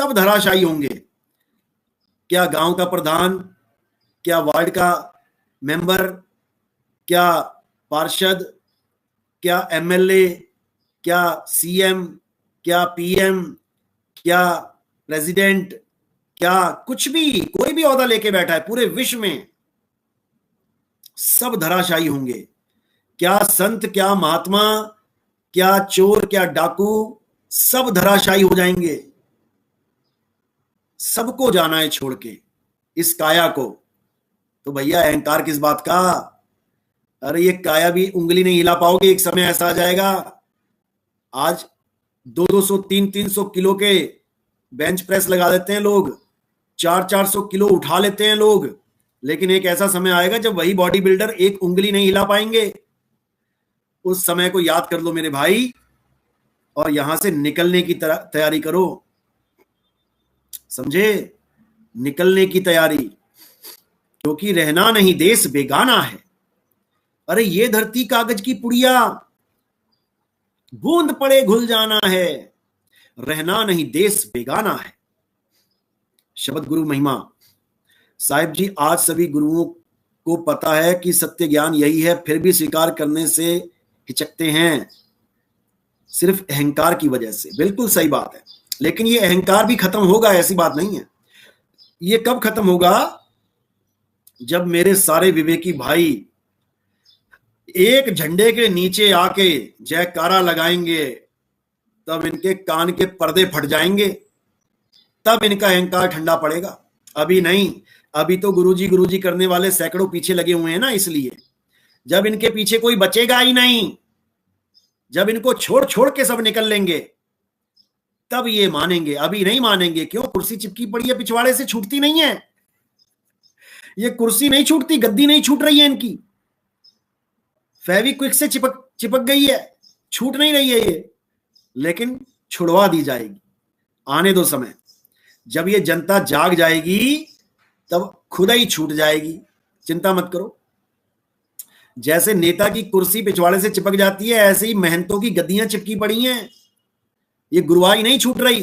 सब धराशायी होंगे। क्या गांव का प्रधान, क्या वार्ड का मेंबर, क्या पार्षद, क्या एमएलए, क्या सीएम, क्या पीएम, क्या प्रेसिडेंट, क्या कुछ भी, कोई भी ओहदा लेके बैठा है पूरे विश्व में, सब धराशायी होंगे। क्या संत, क्या महात्मा, क्या चोर, क्या डाकू, सब धराशायी हो जाएंगे। सबको जाना है छोड़ के इस काया को। तो भैया अहंकार किस बात का? अरे ये काया भी उंगली नहीं हिला पाओगे, एक समय ऐसा आ जाएगा। आज 200 300 किलो के बेंच प्रेस लगा देते हैं लोग, 400 किलो उठा लेते हैं लोग, लेकिन एक ऐसा समय आएगा जब वही बॉडी बिल्डर एक उंगली नहीं हिला पाएंगे। उस समय को याद कर लो मेरे भाई, और यहां से निकलने की तैयारी करो, समझे? निकलने की तैयारी, क्योंकि रहना नहीं देश बेगाना है। अरे ये धरती कागज की पुड़िया, बूंद पड़े घुल जाना है, रहना नहीं देश बेगाना है। शब्द गुरु महिमा। साहिब जी, आज सभी गुरुओं को पता है कि सत्य ज्ञान यही है, फिर भी स्वीकार करने से हिचकते हैं, सिर्फ अहंकार की वजह से। बिल्कुल सही बात है, लेकिन ये अहंकार भी खत्म होगा, ऐसी बात नहीं है। ये कब खत्म होगा? जब मेरे सारे विवेकी भाई एक झंडे के नीचे आके जयकारा लगाएंगे, तब इनके कान के पर्दे फट जाएंगे, तब इनका अहंकार ठंडा पड़ेगा। अभी नहीं। अभी तो गुरुजी करने वाले सैकड़ों पीछे लगे हुए हैं ना, इसलिए जब इनके पीछे कोई बचेगा ही नहीं, जब इनको छोड़ छोड़ के सब निकल लेंगे, तब ये मानेंगे। अभी नहीं मानेंगे। क्यों? कुर्सी चिपकी पड़ी है पिछवाड़े से, छूटती नहीं है। ये कुर्सी नहीं छूटती, गद्दी नहीं छूट रही है इनकी, फेविक्विक से चिपक गई है, छूट नहीं रही है ये, लेकिन छुड़वा दी जाएगी। आने दो समय, जब ये जनता जाग जाएगी तब खुद ही छूट जाएगी, चिंता मत करो। जैसे नेता की कुर्सी पिछवाड़े से चिपक जाती है, ऐसे ही महंतों की गद्दियां चिपकी पड़ी हैं। ये गुरुवाई नहीं छूट रही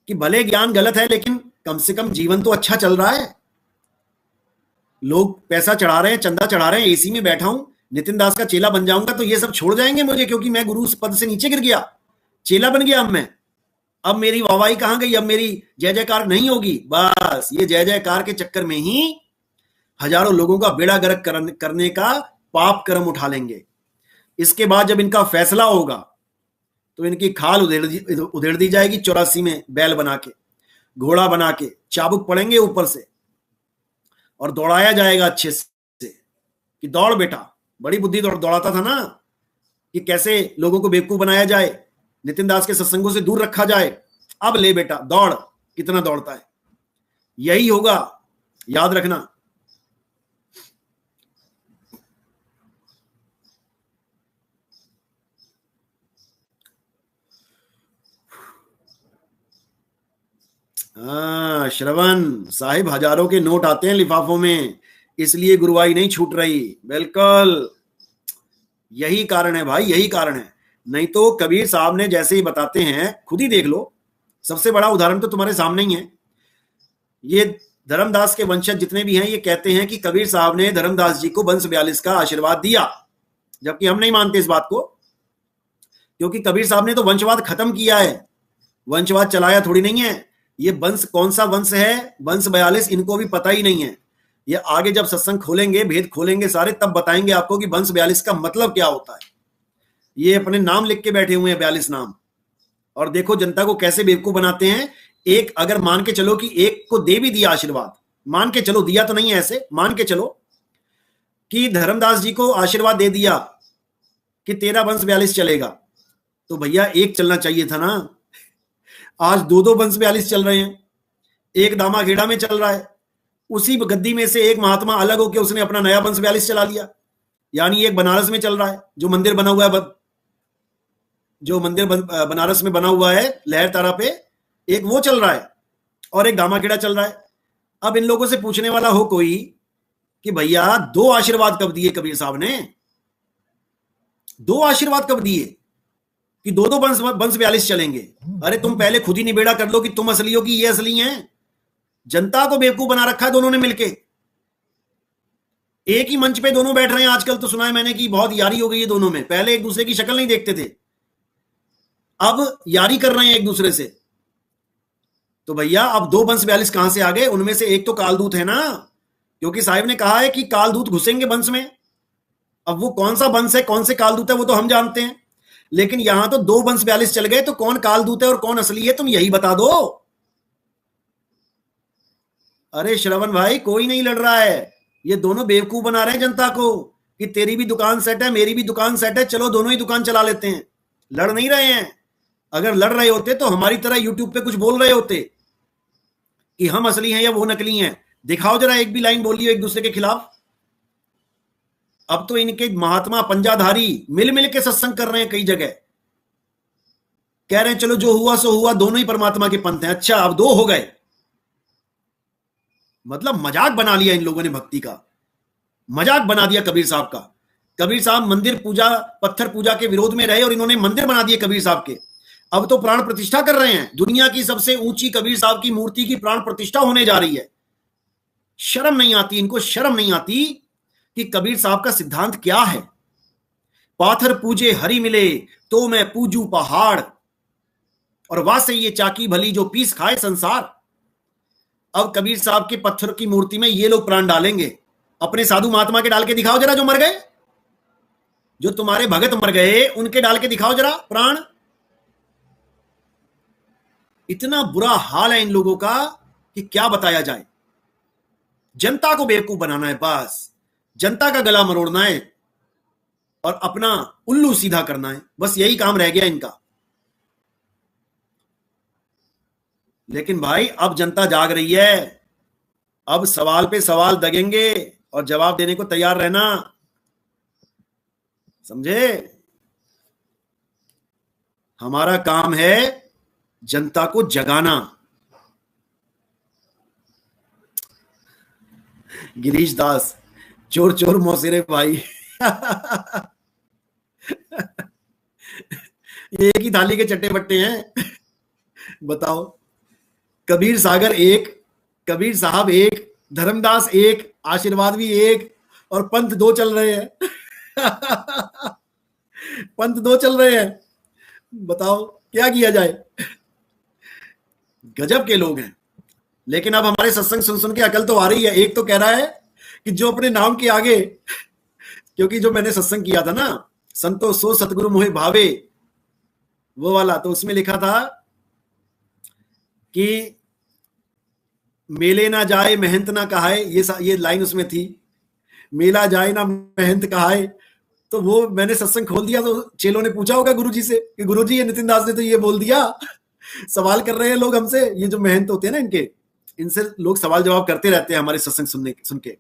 कि भले ज्ञान गलत है, लेकिन कम से कम जीवन तो अच्छा चल रहा है। लोग पैसा चढ़ा रहे हैं, चंदा चढ़ा रहे हैं, एसी में बैठा हूं, नितिन दास का चेला बन जाऊंगा तो ये सब छोड़ जाएंगे मुझे, क्योंकि मैं गुरु पद से नीचे गिर गया, चेला बन गया। अब मेरी वाहवाही कहां गई? अब मेरी जय जयकार नहीं होगी। बस ये जय जयकार के चक्कर में ही हजारों लोगों का बेड़ा गर्क करने का पाप कर्म उठा लेंगे। इसके बाद जब इनका फैसला होगा तो इनकी खाल उधेड़ दी जाएगी, 84 में बैल बना के, घोड़ा बना के, चाबुक पड़ेंगे ऊपर से और दौड़ाया जाएगा अच्छे से कि दौड़ बेटा। बड़ी बुद्धि दौड़ाता था ना, कि कैसे लोगों को बेवकूफ बनाया जाए, नितिन दास के सत्संगों से दूर रखा जाए। अब ले बेटा दौड़, कितना दौड़ता है। यही होगा, याद रखना। श्रवण साहिब, हजारों के नोट आते हैं लिफाफों में, इसलिए गुरुवाई नहीं छूट रही। बिल्कुल यही कारण है भाई, यही कारण है। नहीं तो कबीर साहब ने जैसे ही बताते हैं, खुद ही देख लो, सबसे बड़ा उदाहरण तो तुम्हारे सामने ही है। ये धर्मदास के वंशज जितने भी हैं, ये कहते हैं कि कबीर साहब ने धर्मदास जी को वंश 42 का आशीर्वाद दिया, जबकि हम नहीं मानते इस बात को, क्योंकि कबीर साहब ने तो वंशवाद खत्म किया है, वंशवाद चलाया थोड़ी नहीं है। ये वंश कौन सा वंश है, वंश 42, इनको भी पता ही नहीं है। ये आगे जब सत्संग खोलेंगे, भेद खोलेंगे सारे, तब बताएंगे आपको कि वंश 42 का मतलब क्या होता है। ये अपने नाम लिख के बैठे हुए हैं, 42 नाम, और देखो जनता को कैसे बेवकूफ बनाते हैं। एक अगर मान के चलो कि एक को दे भी दिया आशीर्वाद, मान के चलो, दिया तो नहीं है ऐसे, मान के चलो कि धर्मदास जी को आशीर्वाद दे दिया कि तेरा वंश 42 चलेगा, तो भैया एक चलना चाहिए था ना। आज दो वंश 42 चल रहे हैं, एक दामाखेड़ा में चल रहा है, उसी गद्दी में से एक महात्मा अलग होकर उसने अपना नया वंश 42 चला लिया। यानी एक बनारस में चल रहा है, जो मंदिर बना हुआ है, जो मंदिर बनारस में बना हुआ है लहर तारा पे, एक वो चल रहा है और एक दामाखेड़ा चल रहा है। अब इन लोगों से पूछने वाला हो कोई कि भैया 2 आशीर्वाद कब दिए कबीर साहब ने? 2 आशीर्वाद कब दिए? कि दो दो वंश वंश 42 चलेंगे। अरे तुम पहले खुद ही निबेड़ा कर लो कि तुम असली हो कि ये असली हैं। जनता को बेवकूफ बना रखा है दोनों ने मिलके। एक ही मंच पे दोनों बैठ रहे हैं आजकल, तो सुना है मैंने कि बहुत यारी हो गई है दोनों में। पहले एक दूसरे की शक्ल नहीं देखते थे, अब यारी कर रहे हैं एक दूसरे से। तो भैया अब दो वंश 42 कहां से आ गए? उनमें से एक तो कालदूत है ना, क्योंकि साहिब ने कहा है कि कालदूत घुसेंगे वंश में। अब वो कौन सा वंश है, कौन से कालदूत है, वो तो हम जानते हैं, लेकिन यहां तो दो वंश 42 चल गए, तो कौन कालदूत है और कौन असली है, तुम यही बता दो। अरे श्रवण भाई, कोई नहीं लड़ रहा है, ये दोनों बेवकूफ बना रहे हैं जनता को कि तेरी भी दुकान सेट है, मेरी भी दुकान सेट है, चलो दोनों ही दुकान चला लेते हैं। लड़ नहीं रहे हैं। अगर लड़ रहे होते तो हमारी तरह यूट्यूब पे कुछ बोल रहे होते कि हम असली हैं या वो नकली हैं। दिखाओ जरा एक भी लाइन बोलिए एक दूसरे के खिलाफ। अब तो इनके महात्मा पंजाधारी मिल मिल के सत्संग कर रहे हैं कई जगह, कह रहे हैं चलो जो हुआ सो हुआ, दोनों ही परमात्मा के पंथ हैं। अच्छा, अब दो हो गए, मतलब मजाक बना लिया इन लोगों ने भक्ति का, मजाक बना दिया कबीर साहब का। कबीर साहब मंदिर पूजा, पत्थर पूजा के विरोध में रहे और इन्होंने मंदिर बना दिए कबीर साहब के। अब तो प्राण प्रतिष्ठा कर रहे हैं, दुनिया की सबसे ऊंची कबीर साहब की मूर्ति की प्राण प्रतिष्ठा होने जा रही है। शर्म नहीं आती इनको, शर्म नहीं आती कि कबीर साहब का सिद्धांत क्या है। पाथर पूजे हरि मिले तो मैं पूजू पहाड़, और वासे ये चाकी भली जो पीस खाए संसार। अब कबीर साहब के पत्थर की मूर्ति में ये लोग प्राण डालेंगे। अपने साधु महात्मा के डाल के दिखाओ जरा, जो मर गए, जो तुम्हारे भगत मर गए उनके डाल के दिखाओ जरा प्राण। इतना बुरा हाल है इन लोगों का कि क्या बताया जाए। जनता को बेवकूफ बनाना है, बस जनता का गला मरोड़ना है और अपना उल्लू सीधा करना है, बस यही काम रह गया इनका। लेकिन भाई अब जनता जाग रही है, अब सवाल पे सवाल दगेंगे और जवाब देने को तैयार रहना, समझे। हमारा काम है जनता को जगाना। गिरीश दास, चोर चोर मौसेरे भाई। ये एक ही थाली के चट्टे बट्टे हैं। बताओ, कबीर सागर एक, कबीर साहब एक, धर्मदास एक, आशीर्वाद भी एक, और पंथ दो चल रहे हैं। पंथ दो चल रहे हैं, बताओ क्या किया जाए। गजब के लोग हैं। लेकिन अब हमारे सत्संग सुन सुन के अकल तो आ रही है। एक तो कह रहा है कि जो अपने नाम के आगे, क्योंकि जो मैंने सत्संग किया था ना, संतो सो सतगुरु मोहे भावे, वो वाला, तो उसमें लिखा था कि मेले ना जाए मेहनत ना कहाए, ये लाइन उसमें थी, मेला जाए ना मेहनत कहाए। तो वो मैंने सत्संग खोल दिया तो चेलों ने पूछा होगा गुरुजी से कि गुरुजी ये नितिन दास ने तो ये बोल दिया। सवाल कर रहे हैं लोग हमसे, ये जो महंत होते हैं ना इनके, इनसे लोग सवाल जवाब करते रहते हैं हमारे सत्संग सुन के।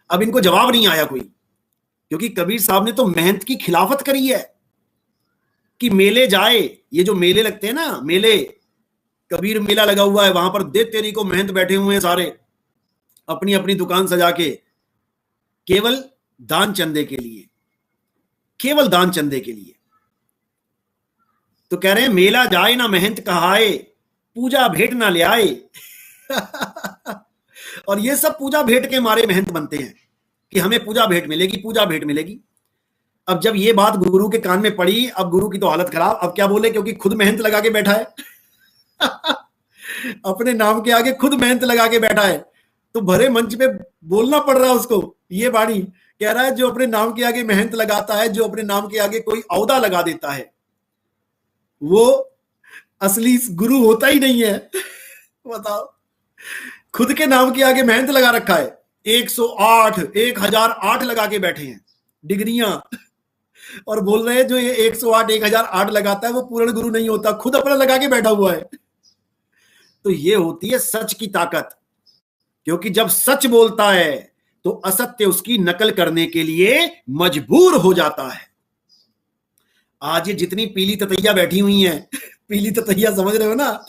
अब इनको जवाब नहीं आया कोई, क्योंकि कबीर साहब ने तो महंत की खिलाफत करी है कि मेले जाए। ये जो मेले लगते हैं ना, मेले, कबीर मेला लगा हुआ है, वहां पर दे तेरी को महंत बैठे हुए हैं सारे अपनी अपनी दुकान सजा के, केवल दान चंदे के लिए, केवल दान चंदे के लिए। तो कह रहे हैं मेला जाए ना महंत कहाए, पूजा भेंट ना ले आए। और ये सब पूजा भेंट के मारे महंत बनते हैं कि हमें पूजा भेंट मिलेगी, पूजा भेंट मिलेगी। अब जब ये बात गुरु के कान में पड़ी, अब गुरु की तो हालत खराब। अब क्या बोले, क्योंकि खुद महंत लगा के बैठा है। अपने नाम के आगे खुद महंत लगा के बैठा है, तो भरे मंच पे बोलना पड़ रहा है उसको ये वाणी। कह रहा है जो अपने नाम के आगे महंत लगाता है, जो अपने नाम के आगे कोई औदा लगा देता है, वो असली गुरु होता ही नहीं है। बताओ, खुद के नाम के आगे महंत लगा रखा है, 108 1008 लगा के बैठे हैं डिग्रियां, और बोल रहे हैं जो ये 108 1008 लगाता है वो पूर्ण गुरु नहीं होता, खुद अपना लगा के बैठा हुआ है। तो ये होती है सच की ताकत, क्योंकि जब सच बोलता है तो असत्य उसकी नकल करने के लिए मजबूर हो जाता है। आज ये जितनी पीली ततैया बैठी हुई हैं, पीली ततैया समझ रहे हो ना,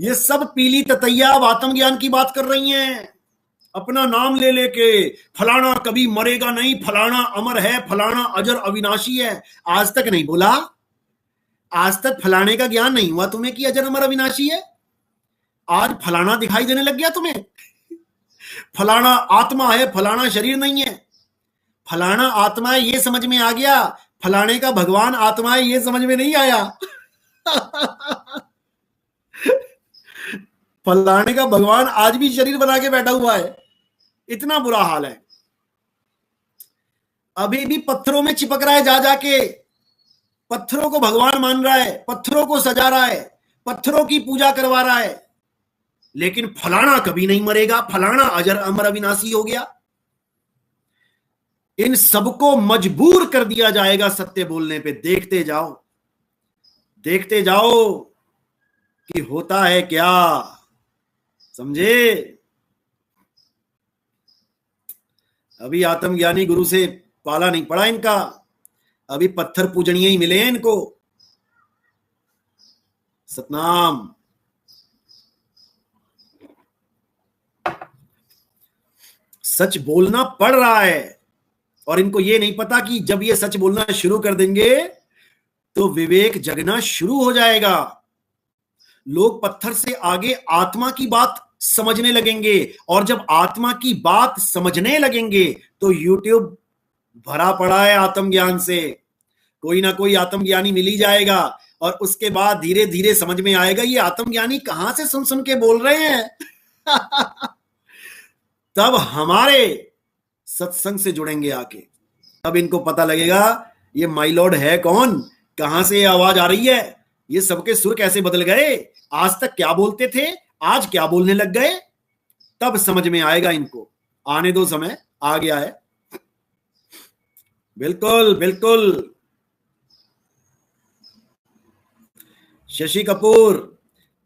ये सब पीली ततैया अब आत्मज्ञान की बात कर रही हैं, अपना नाम ले लेके, फलाना कभी मरेगा नहीं, फलाना अमर है, फलाना अजर अविनाशी है। आज तक नहीं बोला, आज तक फलाने का ज्ञान नहीं हुआ तुम्हें कि अजर अमर अविनाशी है। आज फलाना दिखाई देने लग गया तुम्हें, फलाना आत्मा है, फलाना शरीर नहीं है, फलाना आत्मा है ये समझ में आ गया, फलाने का भगवान आत्मा है ये समझ में नहीं आया। फलाने का भगवान आज भी शरीर बना के बैठा हुआ है, इतना बुरा हाल है। अभी भी पत्थरों में चिपक रहा है, जा जाके पत्थरों को भगवान मान रहा है, पत्थरों को सजा रहा है, पत्थरों की पूजा करवा रहा है, लेकिन फलाना कभी नहीं मरेगा, फलाना अजर अमर अविनाशी हो गया। इन सबको मजबूर कर दिया जाएगा सत्य बोलने पे। देखते जाओ, देखते जाओ कि होता है क्या, समझे। अभी आत्मज्ञानी गुरु से पाला नहीं पड़ा इनका, अभी पत्थर पूजनीय ही मिले हैं इनको। सतनाम। सच बोलना पड़ रहा है और इनको ये नहीं पता कि जब ये सच बोलना शुरू कर देंगे तो विवेक जगना शुरू हो जाएगा। लोग पत्थर से आगे आत्मा की बात समझने लगेंगे, और जब आत्मा की बात समझने लगेंगे तो यूट्यूब भरा पड़ा है आत्मज्ञान से, कोई ना कोई आत्मज्ञानी मिल ही जाएगा, और उसके बाद धीरे धीरे समझ में आएगा ये आत्मज्ञानी कहां से सुन सुन के बोल रहे हैं। तब हमारे सत्संग से जुड़ेंगे आके, तब इनको पता लगेगा ये माई लॉर्ड है कौन, कहां से ये आवाज आ रही है, ये सबके सुर कैसे बदल गए, आज तक क्या बोलते थे आज क्या बोलने लग गए। तब समझ में आएगा इनको, आने दो, समय आ गया है। बिल्कुल बिल्कुल। शशि कपूर,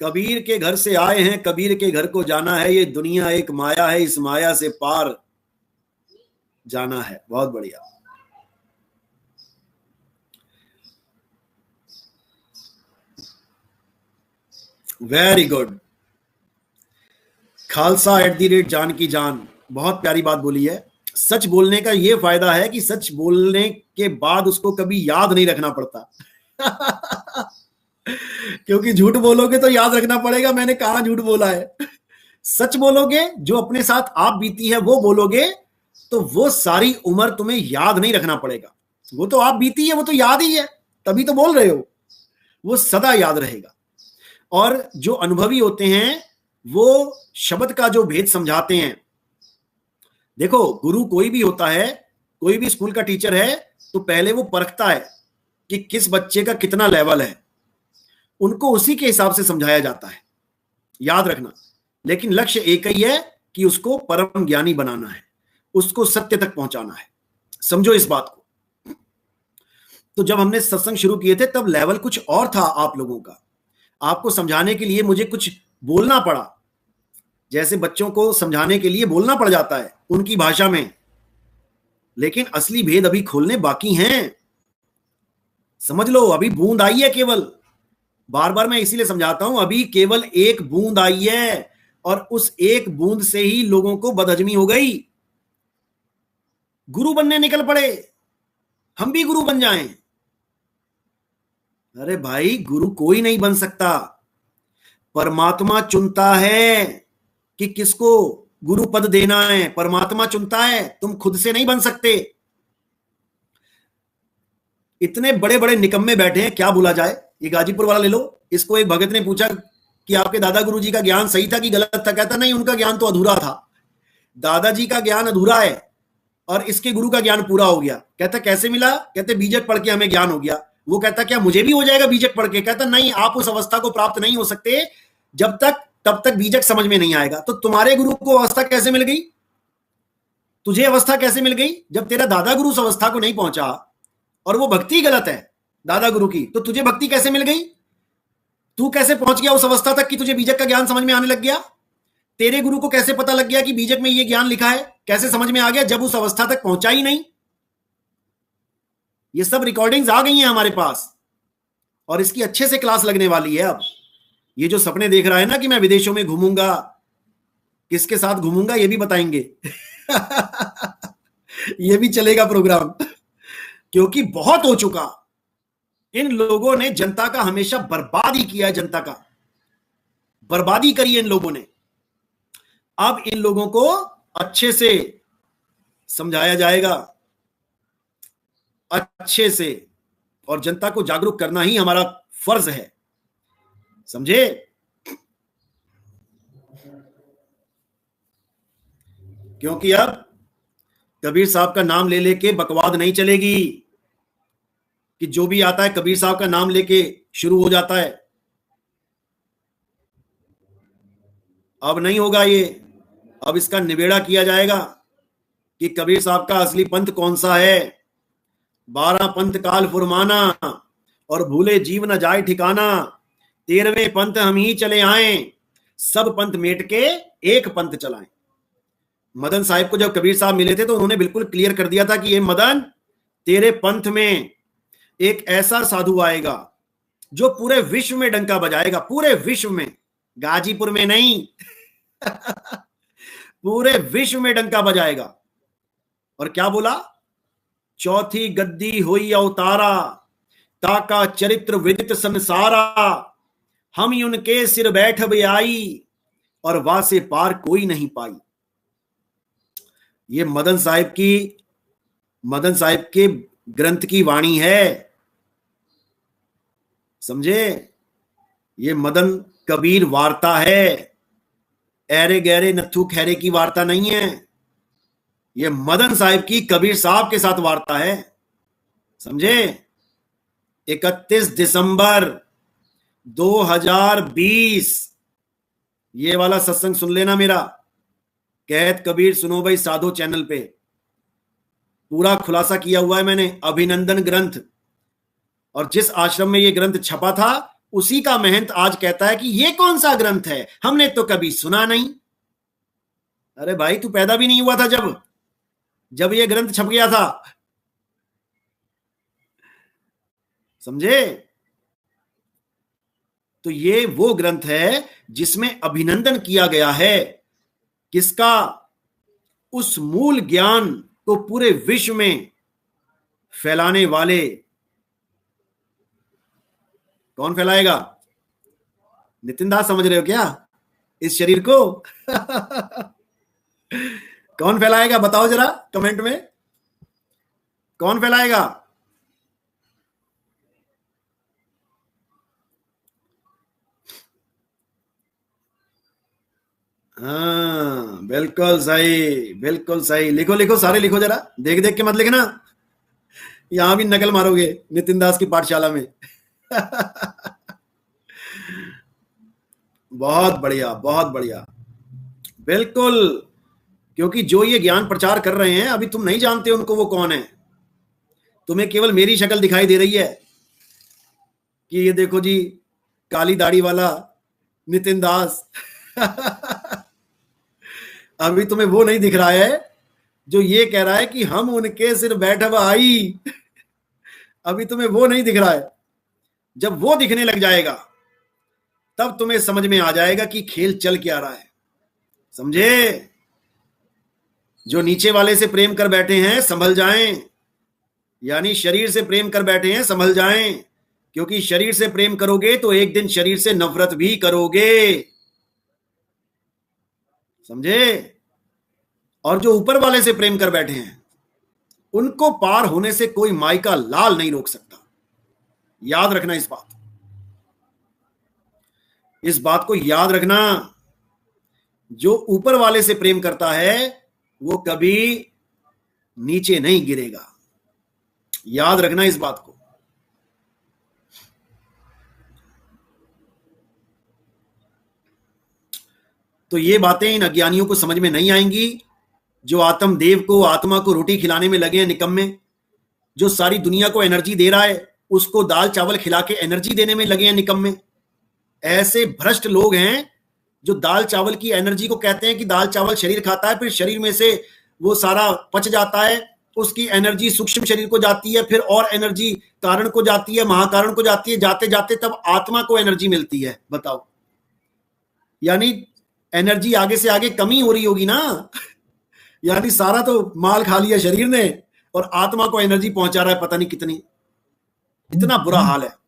कबीर के घर से आए हैं, कबीर के घर को जाना है, ये दुनिया एक माया है, इस माया से पार जाना है। बहुत बढ़िया। Very good. खालसा @जान की जान, बहुत प्यारी बात बोली है। सच बोलने का यह फायदा है कि सच बोलने के बाद उसको कभी याद नहीं रखना पड़ता। क्योंकि झूठ बोलोगे तो याद रखना पड़ेगा मैंने कहां झूठ बोला है। सच बोलोगे, जो अपने साथ आप बीती है वो बोलोगे, तो वो सारी उम्र तुम्हें याद नहीं रखना पड़ेगा। वो तो आप बीती है, वो तो याद ही है, तभी तो बोल रहे हो, वो सदा याद रहेगा। और जो अनुभवी होते हैं वो शब्द का जो भेद समझाते हैं। देखो, गुरु कोई भी होता है, कोई भी स्कूल का टीचर है, तो पहले वो परखता है कि किस बच्चे का कितना लेवल है, उनको उसी के हिसाब से समझाया जाता है, याद रखना। लेकिन लक्ष्य एक ही है कि उसको परम ज्ञानी बनाना है, उसको सत्य तक पहुंचाना है। समझो इस बात को। तो जब हमने सत्संग शुरू किए थे तब लेवल कुछ और था आप लोगों का, आपको समझाने के लिए मुझे कुछ बोलना पड़ा, जैसे बच्चों को समझाने के लिए बोलना पड़ जाता है उनकी भाषा में, लेकिन असली भेद अभी खोलने बाकी हैं। समझ लो, अभी बूंद आई है केवल, बार बार मैं इसीलिए समझाता हूं, अभी केवल एक बूंद आई है, और उस एक बूंद से ही लोगों को बदहजमी हो गई। गुरु बनने निकल पड़े, हम भी गुरु बन जाएं। अरे भाई, गुरु कोई नहीं बन सकता, परमात्मा चुनता है कि किसको गुरु पद देना है, परमात्मा चुनता है, तुम खुद से नहीं बन सकते। इतने बड़े बड़े निकम्मे बैठे हैं, क्या बोला जाए। ये गाजीपुर वाला ले लो, इसको एक भगत ने पूछा कि आपके दादा गुरु जी का ज्ञान सही था कि गलत था, कहता नहीं, उनका ज्ञान तो अधूरा था, दादाजी का ज्ञान अधूरा है और इसके गुरु का ज्ञान पूरा हो गया। कहता कैसे मिला, कहते बीजक पढ़ के हमें ज्ञान हो गया। वो कहता क्या मुझे भी हो जाएगा बीजक पढ़ के, कहता नहीं, आप उस अवस्था को प्राप्त नहीं हो सकते जब तक, तब तक बीजक समझ में नहीं आएगा। तो तुम्हारे गुरु को अवस्था कैसे मिल गई, तुझे अवस्था कैसे मिल गई, जब तेरा दादा गुरु उस अवस्था को नहीं पहुंचा और वो भक्ति गलत है दादा गुरु की, तो तुझे भक्ति कैसे मिल गई, तू कैसे पहुंच गया उस अवस्था तक कि तुझे बीजक का ज्ञान समझ में आने लग गया। तेरे गुरु को कैसे पता लग गया कि बीजक में ये ज्ञान लिखा है, कैसे समझ में आ गया, जब उस अवस्था तक पहुंचा ही नहीं। ये सब रिकॉर्डिंग्स आ गई हैं हमारे पास और इसकी अच्छे से क्लास लगने वाली है। अब ये जो सपने देख रहा है ना कि मैं विदेशों में घूमूंगा, किसके साथ घूमूंगा ये भी बताएंगे। ये भी चलेगा प्रोग्राम, क्योंकि बहुत हो चुका, इन लोगों ने जनता का हमेशा बर्बाद ही किया है, जनता का बर्बादी करी है इन लोगों ने। अब इन लोगों को अच्छे से समझाया जाएगा, अच्छे से, और जनता को जागरूक करना ही हमारा फर्ज है, समझे। क्योंकि अब कबीर साहब का नाम ले लेके बकवाद नहीं चलेगी कि जो भी आता है कबीर साहब का नाम लेके शुरू हो जाता है। अब नहीं होगा ये। अब इसका निबेड़ा किया जाएगा कि कबीर साहब का असली पंथ कौन सा है। 12 पंथ काल फुरमाना और भूले जीव न जाए ठिकाना, 13वें पंथ हम ही चले आए, सब पंथ मेट के एक पंथ चलाएं। मदन साहिब को जब कबीर साहब मिले थे तो उन्होंने बिल्कुल क्लियर कर दिया था कि ये मदन, तेरे पंथ में एक ऐसा साधु आएगा जो पूरे विश्व में डंका बजाएगा, पूरे विश्व में, गाजीपुर में नहीं पूरे विश्व में डंका बजाएगा। और क्या बोला? चौथी गद्दी हुई अवतारा, ताका चरित्र विदित संसारा, हम ही उनके सिर बैठ भी आई, और वासे पार कोई नहीं पाई। ये मदन साहिब के ग्रंथ की वाणी है, समझे। ये मदन कबीर वार्ता है, ऐरे गहरे नथु खैरे की वार्ता नहीं है। ये मदन साहिब की कबीर साहब के साथ वार्ता है, समझे। 31 दिसंबर 2020 ये वाला सत्संग सुन लेना मेरा, कहत कबीर सुनो भाई साधो चैनल पे। पूरा खुलासा किया हुआ है मैंने, अभिनंदन ग्रंथ। और जिस आश्रम में ये ग्रंथ छपा था उसी का महंत आज कहता है कि ये कौन सा ग्रंथ है, हमने तो कभी सुना नहीं। अरे भाई तू पैदा भी नहीं हुआ था जब ये ग्रंथ छप गया था, समझे। तो ये वो ग्रंथ है जिसमें अभिनंदन किया गया है किसका? उस मूल ज्ञान को पूरे विश्व में फैलाने वाले। कौन फैलाएगा? नितिन दास समझ रहे हो क्या इस शरीर को? कौन फैलाएगा बताओ जरा कमेंट में, कौन फैलाएगा? हाँ बिल्कुल सही, बिल्कुल सही। लिखो लिखो, सारे लिखो जरा, देख देख के मत लिखना, यहां भी नकल मारोगे नितिन दास की पाठशाला में। बहुत बढ़िया, बहुत बढ़िया, बिल्कुल। क्योंकि जो ये ज्ञान प्रचार कर रहे हैं अभी तुम नहीं जानते उनको, वो कौन है। तुम्हें केवल मेरी शक्ल दिखाई दे रही है कि ये देखो जी काली दाढ़ी वाला नितिन दास। अभी तुम्हें वो नहीं दिख रहा है जो ये कह रहा है कि हम उनके सिर बैठब आई। अभी तुम्हें वो नहीं दिख रहा है। जब वो दिखने लग जाएगा तब तुम्हें समझ में आ जाएगा कि खेल चल क्या रहा है, समझे। जो नीचे वाले से प्रेम कर बैठे हैं संभल जाएं, यानी शरीर से प्रेम कर बैठे हैं संभल जाएं, क्योंकि शरीर से प्रेम करोगे तो एक दिन शरीर से नफरत भी करोगे, समझे। और जो ऊपर वाले से प्रेम कर बैठे हैं उनको पार होने से कोई माई का लाल नहीं रोक सकता। याद रखना इस बात को याद रखना। जो ऊपर वाले से प्रेम करता है वो कभी नीचे नहीं गिरेगा। याद रखना इस बात को। तो ये बातें इन अज्ञानियों को समझ में नहीं आएंगी। जो आत्मदेव को, आत्मा को रोटी खिलाने में लगे हैं निकम्मे, जो सारी दुनिया को एनर्जी दे रहा है उसको दाल चावल खिला के एनर्जी देने में लगे हैं निकम्मे। ऐसे भ्रष्ट लोग हैं जो दाल चावल की एनर्जी को कहते हैं कि दाल चावल शरीर खाता है, फिर शरीर में से वो सारा पच जाता है, उसकी एनर्जी सूक्ष्म शरीर को जाती है, फिर और एनर्जी कारण को जाती है, महाकारण को जाती है, जाते जाते तब आत्मा को एनर्जी मिलती है। बताओ, यानी एनर्जी आगे से आगे कमी हो रही होगी ना। यानी सारा तो माल खा लिया शरीर ने और आत्मा को एनर्जी पहुंचा रहा है पता नहीं कितनी। इतना बुरा हाल है।